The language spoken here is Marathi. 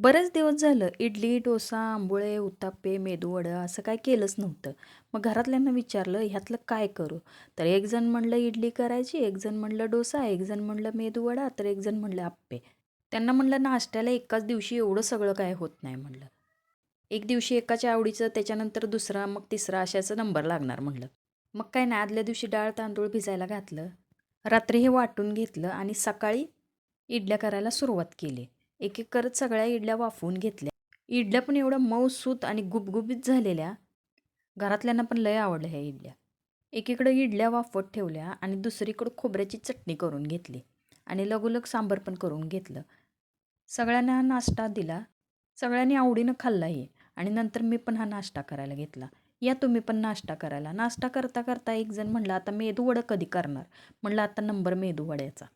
बरेच दिवस झालं इडली, डोसा, आंबोळे, उत्तापे, मेदूवडा असं काय केलंच नव्हतं. मग घरातल्यांना विचारलं, ह्यातलं काय करू? तर एक जण म्हणलं इडली करायची, एक जण म्हणलं डोसा, एक जण म्हणलं मेदूवडा, तर एक जण म्हणलं आप्पे. त्यांना म्हणलं नाश्त्याला एकाच दिवशी एवढं सगळं काय होत नाही म्हणलं. एक दिवशी एकाच्या आवडीचं, त्याच्यानंतर दुसरा, मग तिसरा अशाचा नंबर लागणार म्हणलं. मग काय नाही, आदल्या दिवशी डाळ तांदूळ भिजायला घातलं. रात्री हे वाटून घेतलं आणि सकाळी इडल्या करायला सुरुवात केली. एक-एक करत सगळ्या इडल्या वाफवून घेतल्या. इडल्या पण एवढ्या मऊसूत आणि गुबगुबीत झालेल्या, घरातल्यांना पण लय आवडल्या ह्या इडल्या. एकीकडे इडल्या वाफवत ठेवल्या आणि दुसरीकडं खोबऱ्याची चटणी करून घेतली आणि लगोलग सांबार पण करून घेतलं. सगळ्यांना हा नाश्ता दिला. सगळ्यांनी आवडीनं खाल्लाही आणि नंतर मी पण हा नाश्ता करायला घेतला. या तुम्ही पण नाश्ता करायला. नाश्ता करता करता एक जण म्हणला, "आता मेदूवडं कधी करणार?" म्हणलं, "आता नंबर मेदूवड्याचा."